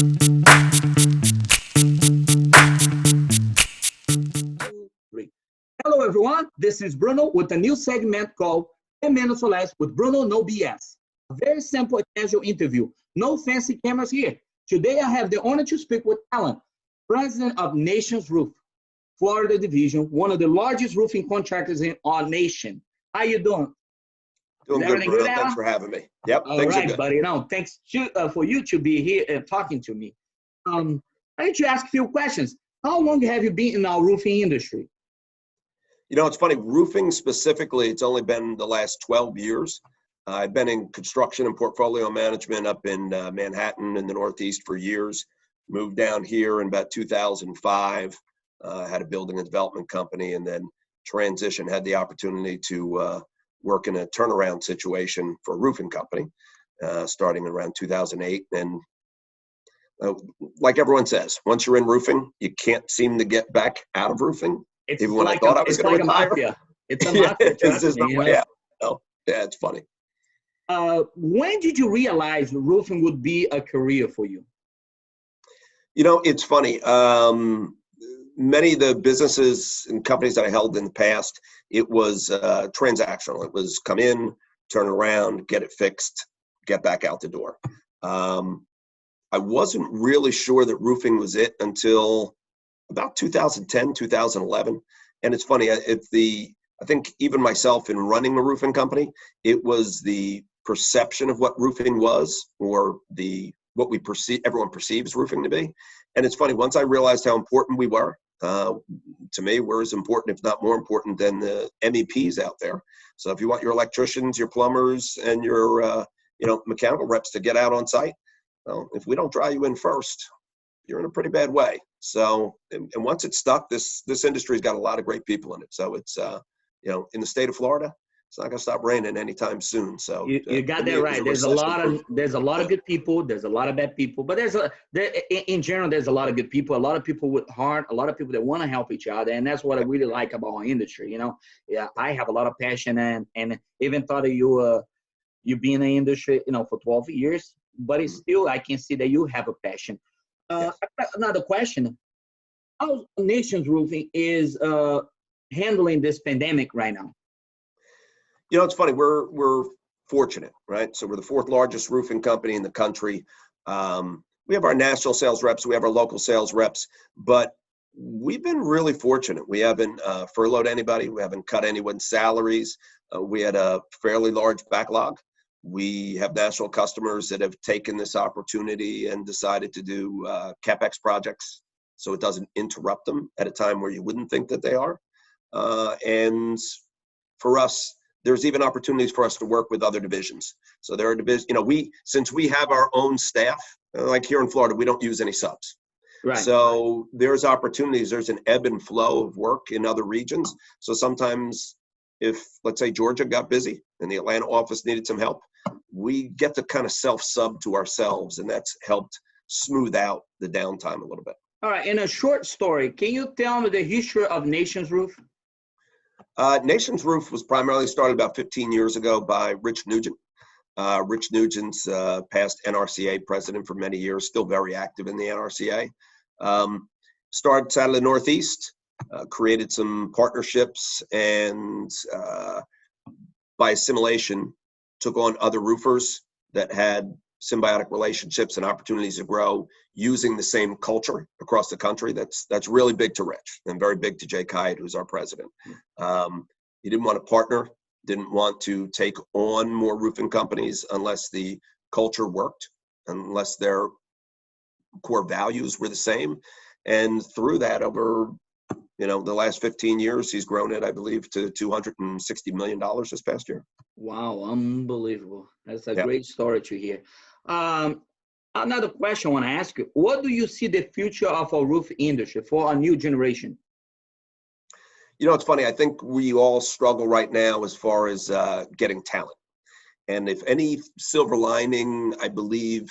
Great. Hello, everyone. This is Bruno with a new segment called 10 Minutes or Less with Bruno No BS. A very simple and casual interview. No fancy cameras here. Today, I have the honor to speak with Alan, president of Nations Roof, Florida Division, one of the largest roofing contractors in our nation. How you doing? Doing good, Bruno. Thanks for having me. Yep, things are good. Buddy. No, thanks for you to be here and talking to me. I need to ask a few questions. How long have you been in our roofing industry? You know, it's funny, roofing specifically, it's only been the last 12 years. I've been in construction and portfolio management up in Manhattan in the Northeast for years. Moved down here in about 2005, had a building and development company, and then transitioned, had the opportunity to work in a turnaround situation for a roofing company, starting around 2008. And like everyone says, once you're in roofing, you can't seem to get back out of roofing. It's even when like I thought I was going to retire. Mafia. It's a mafia. Yeah, it's funny. When did you realize roofing would be a career for you? You know, it's funny. Many of the businesses and companies that I held in the past, it was transactional. It was come in, turn around, get it fixed, get back out the door. I wasn't really sure that roofing was it until about 2010, 2011. And it's funny, I think even myself in running a roofing company, it was the perception of what roofing was, or what everyone perceives roofing to be. And it's funny, once I realized how important we were, to me, we're as important, if not more important, than the MEPs out there. So if you want your electricians, your plumbers, and your mechanical reps to get out on site, well, if we don't draw you in first, you're in a pretty bad way. So, and once it's stuck, this industry's got a lot of great people in it. So it's, in the state of Florida, it's not going to stop raining anytime soon. So you got that right. There's a lot of good people. There's a lot of bad people, but in general, there's a lot of good people. A lot of people with heart. A lot of people that want to help each other, and that's what I really like about our industry. Yeah, I have a lot of passion, and even thought of you being in the industry, for 12 years. But it's still, I can see that you have a passion. Another question: how Nations Roofing is handling this pandemic right now? You know, it's funny. We're fortunate, right? So we're the fourth largest roofing company in the country. We have our national sales reps, we have our local sales reps, but we've been really fortunate. We haven't furloughed anybody. We haven't cut anyone's salaries. We had a fairly large backlog. We have national customers that have taken this opportunity and decided to do CapEx projects, so it doesn't interrupt them at a time where you wouldn't think that they are. And for us, there's even opportunities for us to work with other divisions. So there are divisions, since we have our own staff, like here in Florida, we don't use any subs. Right. So there's opportunities, there's an ebb and flow of work in other regions. So sometimes if, let's say, Georgia got busy and the Atlanta office needed some help, we get to kind of self-sub to ourselves, and that's helped smooth out the downtime a little bit. All right, in a short story, can you tell me the history of Nations Roof? Nations Roof was primarily started about 15 years ago by Rich Nugent. Rich Nugent's past NRCA president for many years, still very active in the NRCA. Started out of the Northeast, created some partnerships, and by assimilation, took on other roofers that had symbiotic relationships and opportunities to grow using the same culture across the country. That's really big to Rich and very big to Jake Hyatt, who's our president. He didn't want to partner, didn't want to take on more roofing companies unless the culture worked, unless their core values were the same. And through that, over the last 15 years, he's grown it, I believe, to $260 million this past year. Wow, unbelievable. That's a great story to hear. Another question I want to ask you: what do you see the future of our roof industry for a new generation? It's funny. I think we all struggle right now as far as getting talent. And if any silver lining, I believe,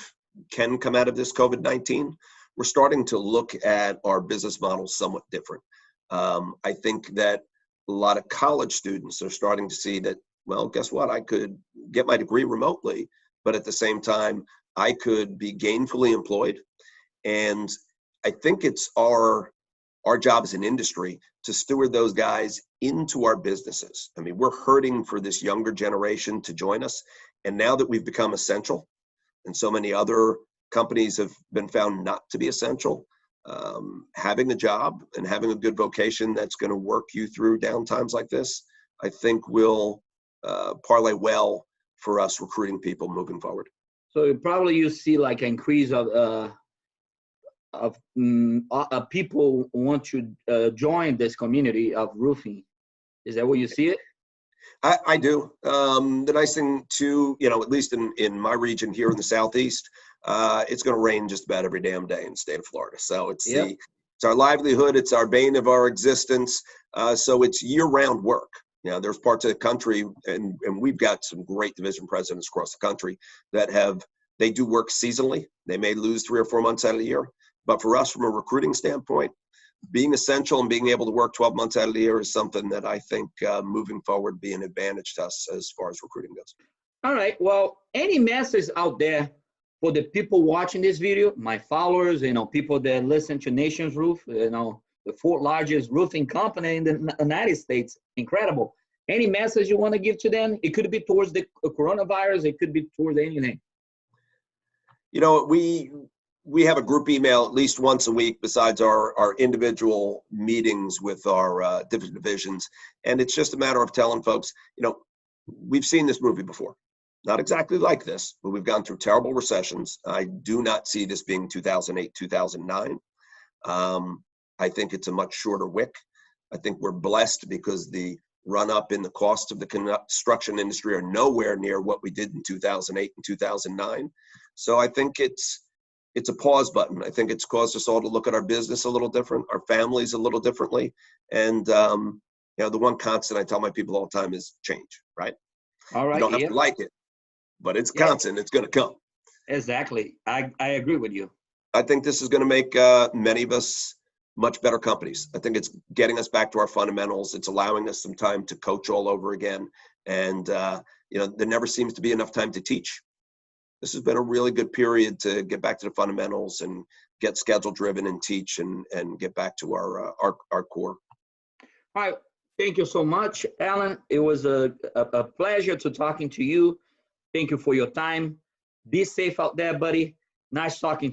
can come out of this COVID-19, we're starting to look at our business models somewhat different. I think that a lot of college students are starting to see that, well, guess what? I could get my degree remotely, but at the same time, I could be gainfully employed And I think it's our job as an industry to steward those guys into our businesses. I mean, we're hurting for this younger generation to join us. And now that we've become essential, and so many other companies have been found not to be essential, having a job and having a good vocation that's going to work you through down times like this, I think will parlay well for us recruiting people moving forward. So probably you see like an increase of people want to join this community of roofing. Is that what you see it? I do. The nice thing too, at least in my region here in the Southeast, it's going to rain just about every damn day in the state of Florida. So it's our livelihood. It's our bane of our existence. So it's year-round work. There's parts of the country, and we've got some great division presidents across the country that they do work seasonally. They may lose 3 or 4 months out of the year. But for us, from a recruiting standpoint, being essential and being able to work 12 months out of the year is something that I think moving forward be an advantage to us as far as recruiting goes. All right. Well, any message out there for the people watching this video, my followers, people that listen to Nations Roof, the 4th largest roofing company in the United States. Incredible. Any message you want to give to them? It could be towards the coronavirus. It could be towards anything. We have a group email at least once a week besides our individual meetings with our different divisions. And it's just a matter of telling folks, we've seen this movie before. Not exactly like this, but we've gone through terrible recessions. I do not see this being 2008, 2009. I think it's a much shorter wick. I think we're blessed because the run up in the cost of the construction industry are nowhere near what we did in 2008 and 2009. So I think it's a pause button. I think it's caused us all to look at our business a little different, our families a little differently. And, the one constant I tell my people all the time is change, right? All right. You don't have to like it, but it's constant. It's going to come. Exactly. I agree with you. I think this is going to make many of us much better companies. I think it's getting us back to our fundamentals. It's allowing us some time to coach all over again. And, there never seems to be enough time to teach. This has been a really good period to get back to the fundamentals and get schedule driven and teach and get back to our core. All right. Thank you so much, Alan. It was a pleasure to talking to you. Thank you for your time. Be safe out there, buddy. Nice talking to you.